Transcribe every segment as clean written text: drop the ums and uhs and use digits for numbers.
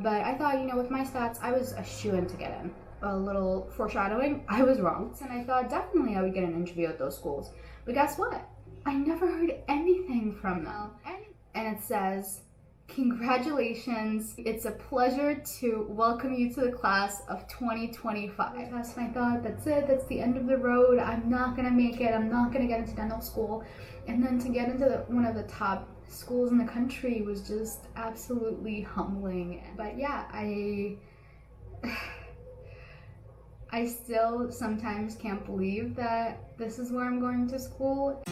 but I thought, with my stats, I was a shoo-in to get in. A little foreshadowing, I was wrong. And I thought definitely I would get an interview at those schools. But guess what? I never heard anything from them. And it says, congratulations, it's a pleasure to welcome you to the class of 2025. And I thought, that's it, that's the end of the road, I'm not gonna make it, I'm not gonna get into dental school. And then to get into one of the top schools in the country was just absolutely humbling. But yeah, I still sometimes can't believe that this is where I'm going to school.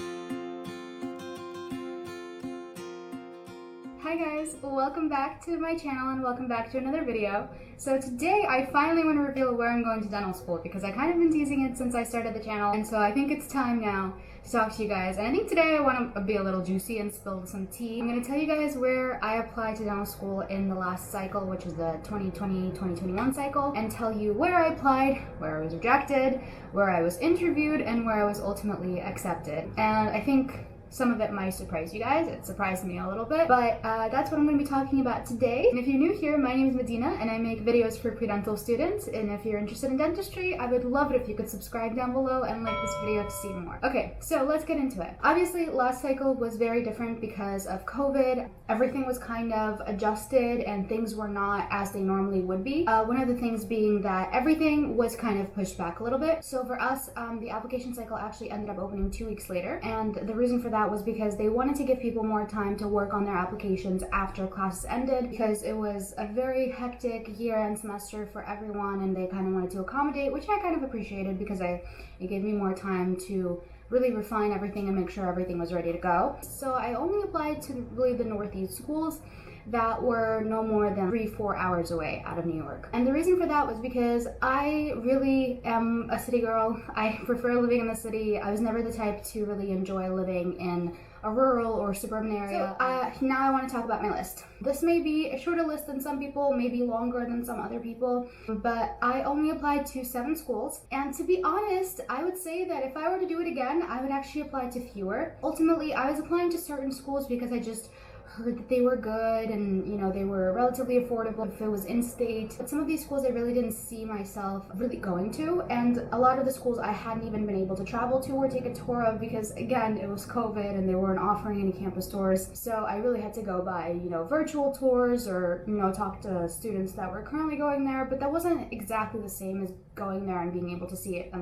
Hi guys, welcome back to my channel and welcome back to another video. So today I finally want to reveal where I'm going to dental school because I kind of been teasing it since I started the channel, and so I think it's time now to talk to you guys. And I think today I want to be a little juicy and spill some tea. I'm going to tell you guys where I applied to dental school in the last cycle, which is the 2020-2021 cycle, and tell you where I applied, where I was rejected, where I was interviewed, and where I was ultimately accepted. And I think some of it might surprise you guys. It surprised me a little bit, but that's what I'm going to be talking about today. And if you're new here, my name is Medina and I make videos for pre-dental students. And if you're interested in dentistry, I would love it if you could subscribe down below and like this video to see more. Okay, so let's get into it. Obviously, last cycle was very different because of COVID. Everything was kind of adjusted and things were not as they normally would be. One of the things being that everything was kind of pushed back a little bit. So for us, the application cycle actually ended up opening 2 weeks later. And the reason for that was because they wanted to give people more time to work on their applications after classes ended, because it was a very hectic year-end semester for everyone and they kind of wanted to accommodate, which I kind of appreciated because it gave me more time to really refine everything and make sure everything was ready to go. So I only applied to really the Northeast schools that were no more than 3-4 hours away out of New York. And the reason for that was because I really am a city girl. I prefer living in the city. I was never the type to really enjoy living in a rural or suburban area. So now I want to talk about my list. This may be a shorter list than some people, maybe longer than some other people, but I only applied to 7 schools. And to be honest, I would say that if I were to do it again, I would actually apply to fewer. Ultimately, I was applying to certain schools because I just heard that they were good and they were relatively affordable if it was in-state. But some of these schools I really didn't see myself really going to, and a lot of the schools I hadn't even been able to travel to or take a tour of because again it was COVID and they weren't offering any campus tours. So I really had to go by virtual tours or talk to students that were currently going there, but that wasn't exactly the same as going there and being able to see it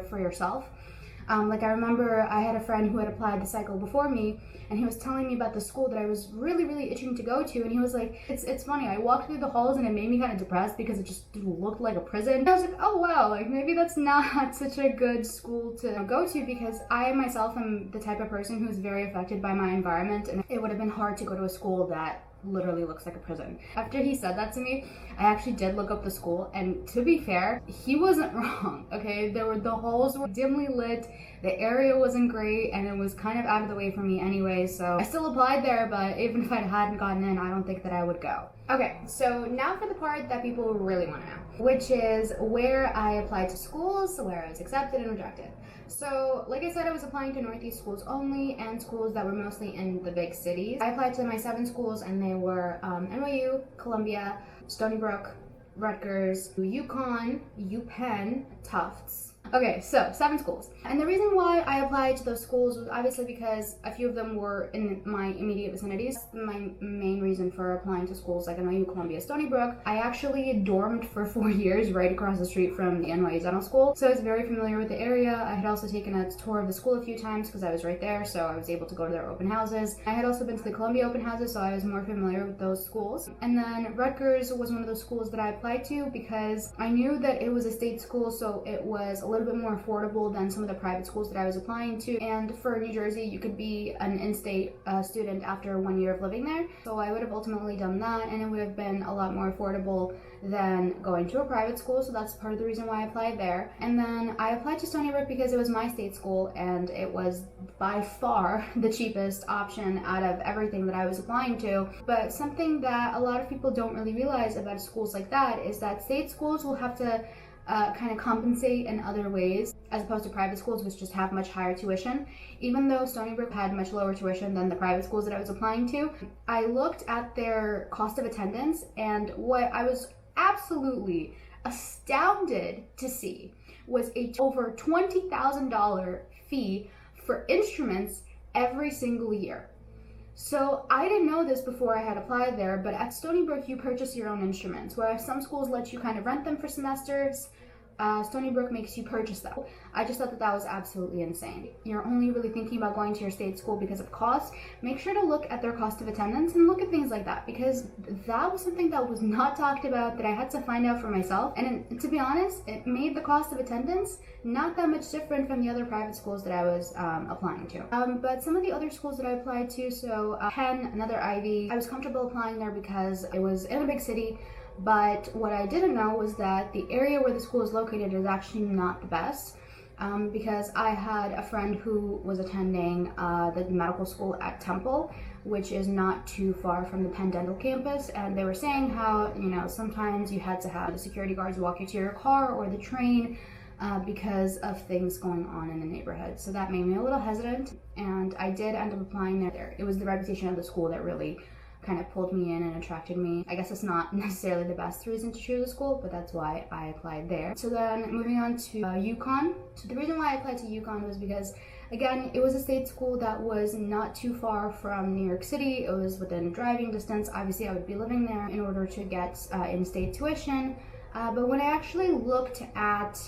for yourself. Like I remember I had a friend who had applied the cycle before me and he was telling me about the school that I was really itching to go to, and he was like, it's funny, I walked through the halls and it made me kind of depressed because it just looked like a prison. And I was like, oh wow, like maybe that's not such a good school to go to, because I myself am the type of person who's very affected by my environment, and it would have been hard to go to a school that literally looks like a prison. After he said that to me, I actually did look up the school, and to be fair, he wasn't wrong, okay? The halls were dimly lit, the area wasn't great, and it was kind of out of the way for me anyway, so I still applied there, but even if I hadn't gotten in, I don't think that I would go. Okay, so now for the part that people really want to know, which is where I applied to schools, where I was accepted and rejected. So, like I said, I was applying to Northeast schools only and schools that were mostly in the big cities. I applied to my 7 schools and they were NYU, Columbia, Stony Brook, Rutgers, UConn, UPenn, Tufts. Okay, so 7 schools. And the reason why I applied to those schools was obviously because a few of them were in my immediate vicinities. My main reason for applying to schools like NYU, Columbia, Stony Brook. I actually dormed for 4 years right across the street from the NYU Dental School, so I was very familiar with the area. I had also taken a tour of the school a few times because I was right there, so I was able to go to their open houses. I had also been to the Columbia open houses, so I was more familiar with those schools. And then Rutgers was one of those schools that I applied to because I knew that it was a state school, so it was a little bit more affordable than some of the private schools that I was applying to. And for New Jersey, you could be an in-state student after 1 year of living there. So I would have ultimately done that, and it would have been a lot more affordable than going to a private school. So that's part of the reason why I applied there. And then I applied to Stony Brook because it was my state school, and it was by far the cheapest option out of everything that I was applying to. But something that a lot of people don't really realize about schools like that is that state schools will have to kind of compensate in other ways, as opposed to private schools, which just have much higher tuition. Even though Stony Brook had much lower tuition than the private schools that I was applying to, I looked at their cost of attendance, and what I was absolutely astounded to see was a over $20,000 fee for instruments every single year. So I didn't know this before I had applied there, but at Stony Brook you purchase your own instruments, whereas some schools let you kind of rent them for semesters. Stony Brook makes you purchase them. I just thought that that was absolutely insane. You're only really thinking about going to your state school because of cost. Make sure to look at their cost of attendance and look at things like that, because that was something that was not talked about, that I had to find out for myself. And to be honest, it made the cost of attendance not that much different from the other private schools that I was applying to. But some of the other schools that I applied to, so Penn, another Ivy, I was comfortable applying there because it was in a big city. But what I didn't know was that the area where the school is located is actually not the best, because I had a friend who was attending the medical school at Temple, which is not too far from the Penn Dental campus, and they were saying how, you know, sometimes you had to have the security guards walk you to your car or the train because of things going on in the neighborhood. So that made me a little hesitant, and I did end up applying there. It was the reputation of the school that really kind of pulled me in and attracted me. I guess it's not necessarily the best reason to choose a school, but that's why I applied there. So then moving on to UConn. So the reason why I applied to UConn was because, again, it was a state school that was not too far from New York City. It was within driving distance. Obviously I would be living there in order to get in-state tuition. But when I actually looked at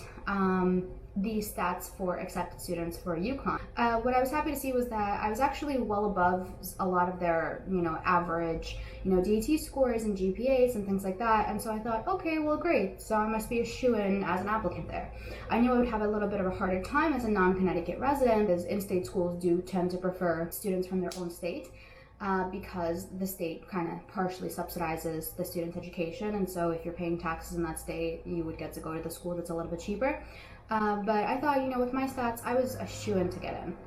the stats for accepted students for UConn, what I was happy to see was that I was actually well above a lot of their, average, DAT scores and GPAs and things like that. And so I thought, okay, well, great. So I must be a shoo-in as an applicant there. I knew I would have a little bit of a harder time as a non-Connecticut resident, as in-state schools do tend to prefer students from their own state. Because the state kind of partially subsidizes the student's education, and so if you're paying taxes in that state, you would get to go to the school that's a little bit cheaper. But I thought, with my stats, I was a shoo-in to get in.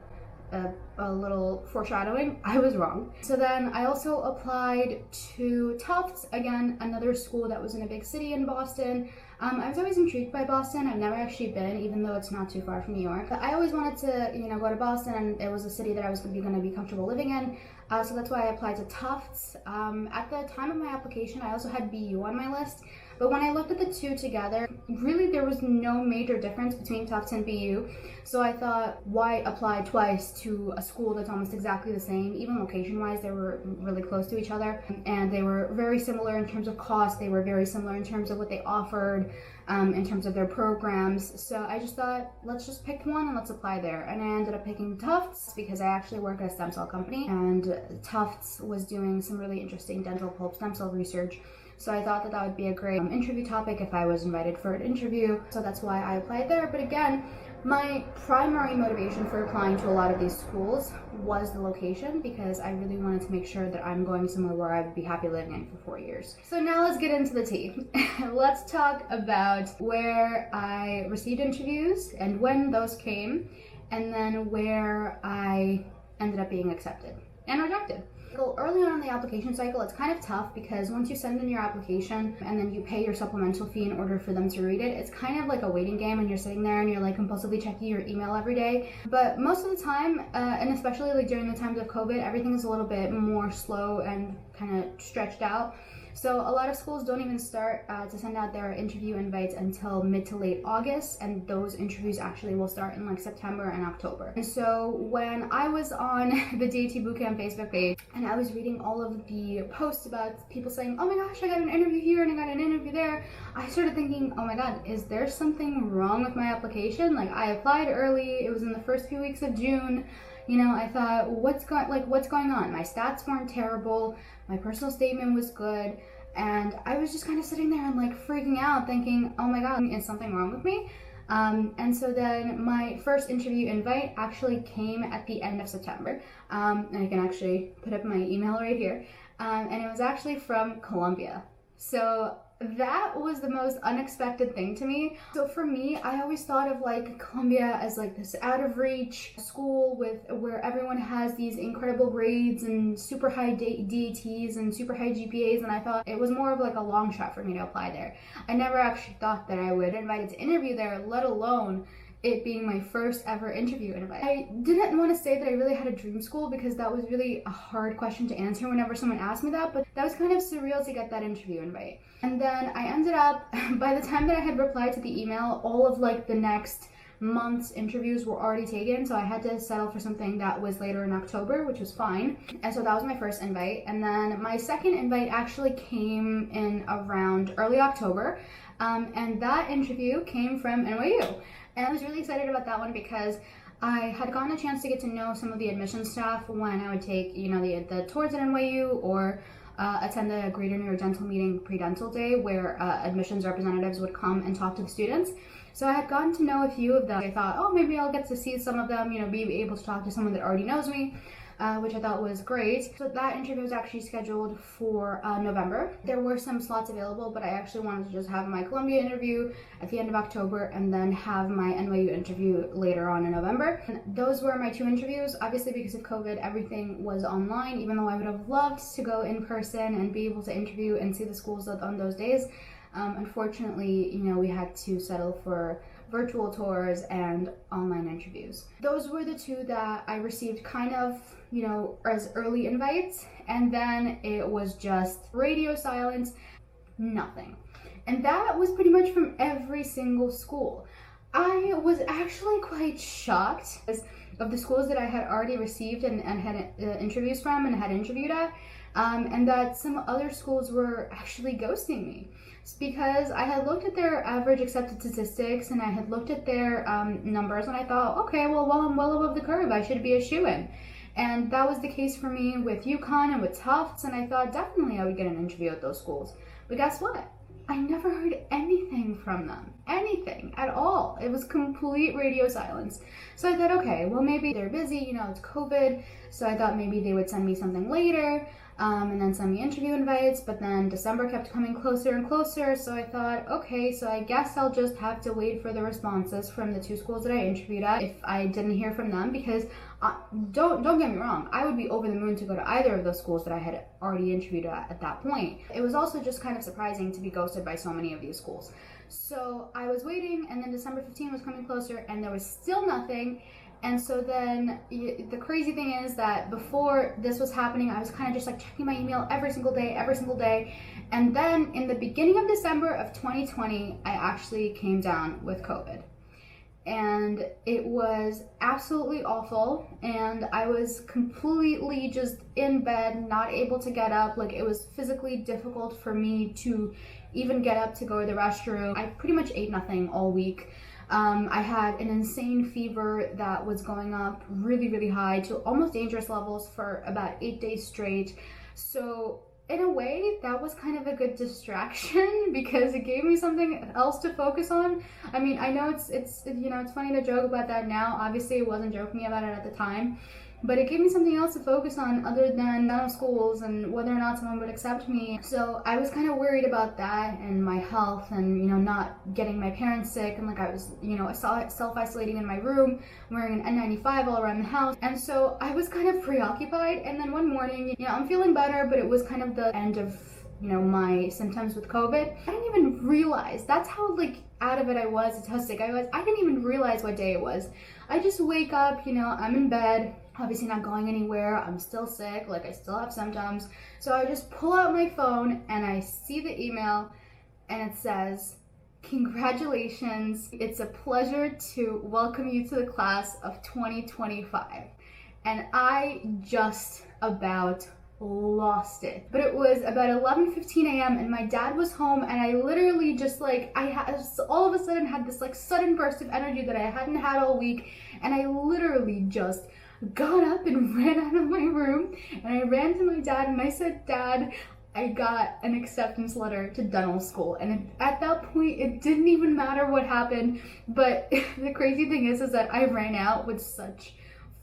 A little foreshadowing, I was wrong. So then I also applied to Tufts, again, another school that was in a big city in Boston. I was always intrigued by Boston. I've never actually been, even though it's not too far from New York. But I always wanted to, go to Boston, and it was a city that I was going to be comfortable living in. So that's why I applied to Tufts. At the time of my application, I also had BU on my list. But when I looked at the two together, really there was no major difference between Tufts and BU. So I thought, why apply twice to a school that's almost exactly the same? Even location-wise, they were really close to each other. And they were very similar in terms of cost. They were very similar in terms of what they offered, in terms of their programs. So I just thought, let's just pick one and let's apply there. And I ended up picking Tufts because I actually work at a stem cell company. And Tufts was doing some really interesting dental pulp stem cell research. So I thought that that would be a great interview topic if I was invited for an interview. So that's why I applied there. But again, my primary motivation for applying to a lot of these schools was the location, because I really wanted to make sure that I'm going somewhere where I would be happy living in for 4 years. So now let's get into the tea. Let's talk about where I received interviews and when those came, and then where I ended up being accepted and rejected. So early on in the application cycle, it's kind of tough because once you send in your application and then you pay your supplemental fee in order for them to read it, it's kind of like a waiting game, and you're sitting there and you're like compulsively checking your email every day. But most of the time, and especially like during the times of COVID, everything is a little bit more slow and kind of stretched out. So a lot of schools don't even start to send out their interview invites until mid to late August, and those interviews actually will start in like September and October. And so when I was on the DAT Bootcamp Facebook page and I was reading all of the posts about people saying, oh my gosh, I got an interview here and I got an interview there, I started thinking, oh my god, is there something wrong with my application? Like, I applied early, it was in the first few weeks of June. I thought, what's going on? My stats weren't terrible, my personal statement was good, and I was just kind of sitting there and like freaking out, thinking, oh my god, is something wrong with me? And so then my first interview invite actually came at the end of September, and I can actually put up my email right here, and it was actually from Columbia. So that was the most unexpected thing to me. So for me, I always thought of like Columbia as like this out of reach school where everyone has these incredible grades and super high DATs and super high GPAs, and I thought it was more of like a long shot for me to apply there. I never actually thought that I would get invited to interview there, let alone it being my first ever interview invite. I didn't want to say that I really had a dream school because that was really a hard question to answer whenever someone asked me that, but that was kind of surreal to get that interview invite. And then I ended up, by the time that I had replied to the email, all of like the next month's interviews were already taken, so I had to settle for something that was later in October, which was fine. And so that was my first invite. And then my second invite actually came in around early October, and that interview came from NYU. And I was really excited about that one because I had gotten a chance to get to know some of the admissions staff when I would take, the tours at NYU or attend the Greater New York Dental meeting pre-dental day where admissions representatives would come and talk to the students. So I had gotten to know a few of them. I thought, oh, maybe I'll get to see some of them, be able to talk to someone that already knows me, which I thought was great. So that interview was actually scheduled for November. There were some slots available, but I actually wanted to just have my Columbia interview at the end of October and then have my NYU interview later on in November. And those were my two interviews. Obviously, because of COVID, everything was online, even though I would have loved to go in person and be able to interview and see the schools on those days. Unfortunately, we had to settle for virtual tours and online interviews. Those were the two that I received kind of, as early invites, and then it was just radio silence, nothing. And that was pretty much from every single school. I was actually quite shocked of the schools that I had already received and had interviews from and had interviewed at, and that some other schools were actually ghosting me. It's because I had looked at their average accepted statistics and I had looked at their numbers, and I thought, okay, well, I'm well above the curve, I should be a shoo-in. And that was the case for me with UConn and with Tufts, and I thought definitely I would get an interview at those schools. But guess what? I never heard anything from them. Anything at all. It was complete radio silence. So I thought, okay, well, maybe they're busy, it's COVID. So I thought maybe they would send me something later, and then send me interview invites. But then December kept coming closer and closer. So I thought, okay, so I guess I'll just have to wait for the responses from the two schools that I interviewed at if I didn't hear from them, because don't get me wrong, I would be over the moon to go to either of those schools that I had already interviewed at that point. It was also just kind of surprising to be ghosted by so many of these schools. So I was waiting, and then December 15 was coming closer and there was still nothing. And so then the crazy thing is that before this was happening, I was kind of just like checking my email every single day. And then in the beginning of December of 2020, I actually came down with COVID. And it was absolutely awful, and I was completely just in bed, not able to get up. Like, it was physically difficult for me to even get up to go to the restroom. I pretty much ate nothing all week. I had an insane fever that was going up really, really high to almost dangerous levels for about 8 days straight. So in a way, that was kind of a good distraction because it gave me something else to focus on. I mean, I know it's funny to joke about that now. Obviously, I wasn't joking about it at the time, but it gave me something else to focus on other than dental schools and whether or not someone would accept me. So I was kind of worried about that and my health and, not getting my parents sick. And like I was, self-isolating in my room, wearing an N95 all around the house. And so I was kind of preoccupied. And then one morning, I'm feeling better, but it was kind of the end of, my symptoms with COVID. I didn't even realize, that's how out of it I was, it's how sick I was. I didn't even realize what day it was. I just wake up, I'm in bed, obviously not going anywhere, I'm still sick, I still have symptoms. So I just pull out my phone and I see the email and it says, "Congratulations, it's a pleasure to welcome you to the class of 2025. And I just about lost it. But it was about 11:15 a.m. and my dad was home, and I literally just all of a sudden had this sudden burst of energy that I hadn't had all week, and I literally just got up and ran out of my room, and I ran to my dad and I said, "Dad, I got an acceptance letter to dental school." And at that point, it didn't even matter what happened. But the crazy thing is that I ran out with such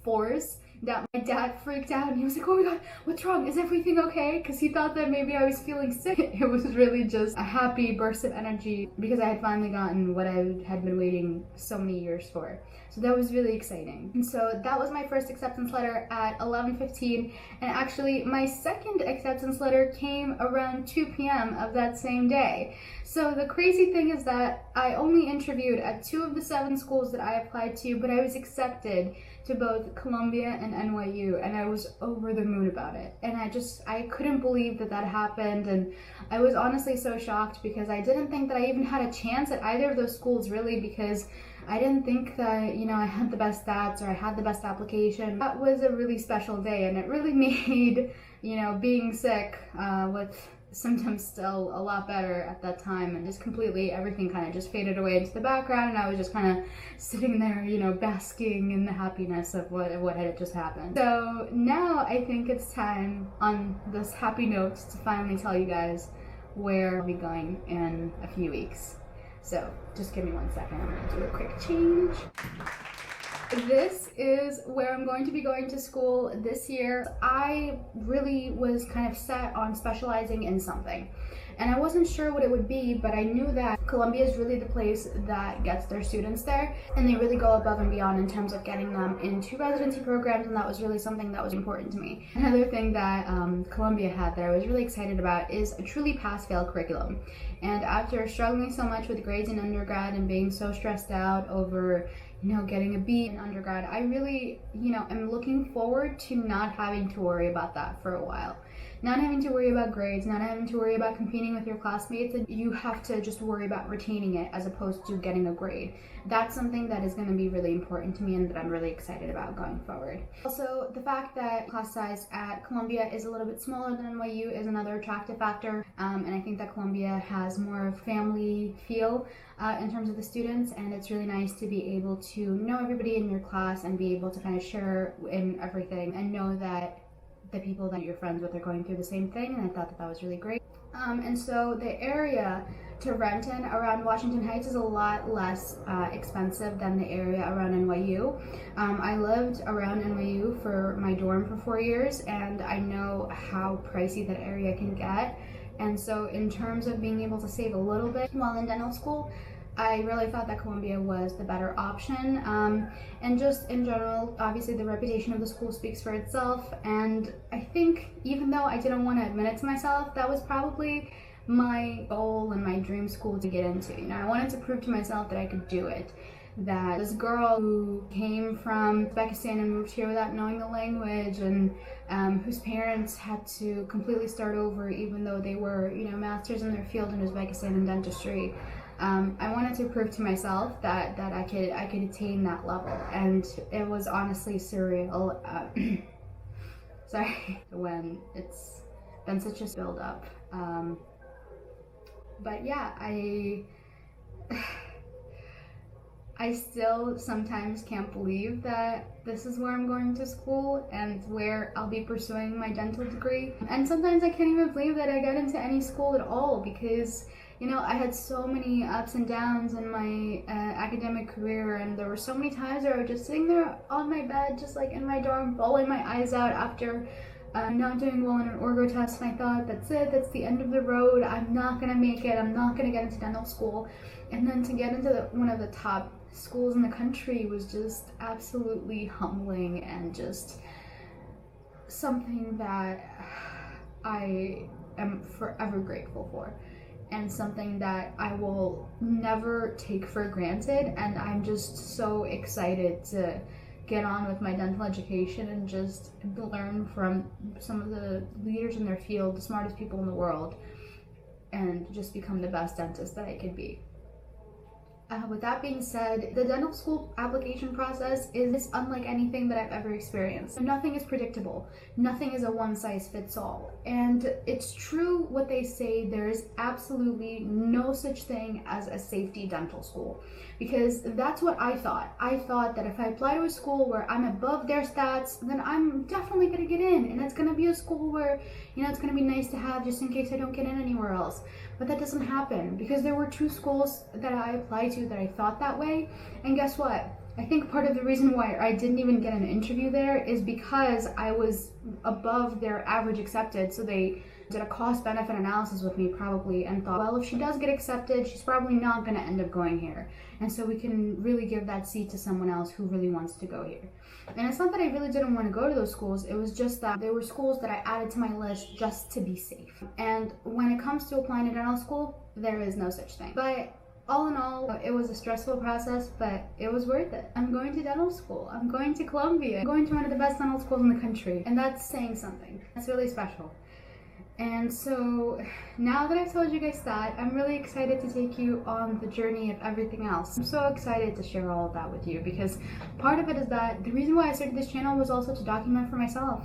force that my dad freaked out and he was like, oh my god, what's wrong? Is everything okay? Because he thought that maybe I was feeling sick. It was really just a happy burst of energy because I had finally gotten what I had been waiting so many years for. So that was really exciting. And so that was my first acceptance letter at 11:15, and actually my second acceptance letter came around 2 p.m. of that same day. So the crazy thing is that I only interviewed at 2 of the 7 schools that I applied to, but I was accepted to both Columbia and NYU, and I was over the moon about it. And I couldn't believe that that happened, and I was honestly so shocked because I didn't think that I even had a chance at either of those schools, really, because I didn't think that, you know, I had the best stats or I had the best application. That was a really special day, and it really made, you know, being sick with symptoms still a lot better at that time, and just completely everything kind of just faded away into the background, and I was just kind of sitting there, you know, basking in the happiness of what had just happened. So now I think it's time, on this happy note, to finally tell you guys where I'll be going in a few weeks. So just give me 1 second, I'm gonna do a quick change. This is where I'm going to be going to school this year. I really was kind of set on specializing in something, and I wasn't sure what it would be, but I knew that Columbia is really the place that gets their students there, and they really go above and beyond in terms of getting them into residency programs, and that was really something that was important to me. Another thing that Columbia had that I was really excited about is a truly pass-fail curriculum. And after struggling so much with grades in undergrad and being so stressed out over, you know, getting a B in undergrad, I really, you know, am looking forward to not having to worry about that for a while. Not having to worry about grades, not having to worry about competing with your classmates, and you have to just worry about retaining it as opposed to getting a grade. That's something that is going to be really important to me and that I'm really excited about going forward. Also, the fact that class size at Columbia is a little bit smaller than NYU is another attractive factor, and I think that Columbia has more family feel in terms of the students, and it's really nice to be able to know everybody in your class and be able to kind of share in everything and know that the people that you're friends with are going through the same thing, and I thought that that was really great. And so the area to rent in around Washington Heights is a lot less expensive than the area around NYU. I lived around NYU for my dorm for 4 years, and I know how pricey that area can get. And so in terms of being able to save a little bit while in dental school, I really thought that Columbia was the better option. And just in general, obviously the reputation of the school speaks for itself, and I think even though I didn't want to admit it to myself, that was probably my goal and my dream school to get into. You know, I wanted to prove to myself that I could do it. That this girl who came from Uzbekistan and moved here without knowing the language, and whose parents had to completely start over even though they were, you know, masters in their field in Uzbekistan in dentistry. I wanted to prove to myself that I could attain that level, and it was honestly surreal. Sorry, when it's been such a build up. But yeah, I still sometimes can't believe that this is where I'm going to school and where I'll be pursuing my dental degree. And sometimes I can't even believe that I got into any school at all, because, you know, I had so many ups and downs in my academic career, and there were so many times where I was just sitting there on my bed, just like in my dorm, bawling my eyes out after not doing well in an orgo test, and I thought, that's it, that's the end of the road, I'm not gonna make it, I'm not gonna get into dental school. And then to get into one of the top schools in the country was just absolutely humbling, and just something that I am forever grateful for, and something that I will never take for granted. And I'm just so excited to get on with my dental education and just learn from some of the leaders in their field, the smartest people in the world, and just become the best dentist that I could be. With that being said, the dental school application process is unlike anything that I've ever experienced. Nothing is predictable. Nothing is a one-size-fits-all. And it's true what they say, there is absolutely no such thing as a safety dental school. Because that's what I thought. I thought that if I apply to a school where I'm above their stats, then I'm definitely going to get in. And it's going to be a school where, you know, it's going to be nice to have just in case I don't get in anywhere else. But that doesn't happen, because there were 2 schools that I applied to that I thought that way, and guess what? I think part of the reason why I didn't even get an interview there is because I was above their average accepted. So they did a cost-benefit analysis with me probably and thought, well, if she does get accepted, she's probably not going to end up going here. And so we can really give that seat to someone else who really wants to go here. And it's not that I really didn't want to go to those schools. It was just that they were schools that I added to my list just to be safe. And when it comes to applying to dental school, there is no such thing. But all in all, it was a stressful process, but it was worth it. I'm going to dental school. I'm going to Columbia. I'm going to one of the best dental schools in the country. And that's saying something. That's really special. And so now that I've told you guys that, I'm really excited to take you on the journey of everything else. I'm so excited to share all of that with you because part of it is that the reason why I started this channel was also to document for myself.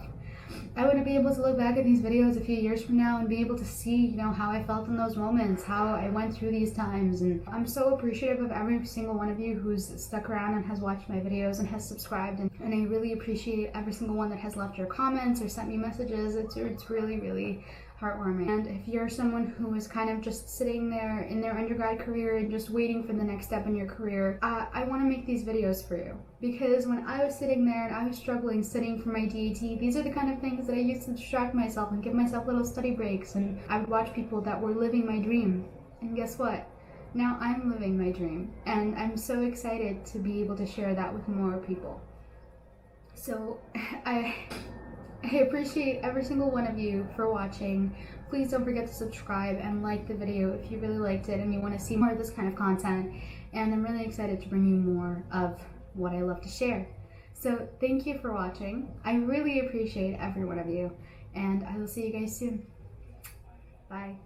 I want to be able to look back at these videos a few years from now and be able to see, how I felt in those moments, how I went through these times. And I'm so appreciative of every single one of you who's stuck around and has watched my videos and has subscribed. And I really appreciate every single one that has left your comments or sent me messages. It's really, really heartwarming. And if you're someone who is kind of just sitting there in their undergrad career and just waiting for the next step in your career, I want to make these videos for you. Because when I was sitting there and I was struggling studying for my DAT, these are the kind of things that I used to distract myself and give myself little study breaks. And I would watch people that were living my dream. And guess what? Now I'm living my dream. And I'm so excited to be able to share that with more people. So I appreciate every single one of you for watching. Please don't forget to subscribe and like the video if you really liked it and you want to see more of this kind of content. And I'm really excited to bring you more of what I love to share. So thank you for watching. I really appreciate every one of you. And I will see you guys soon. Bye.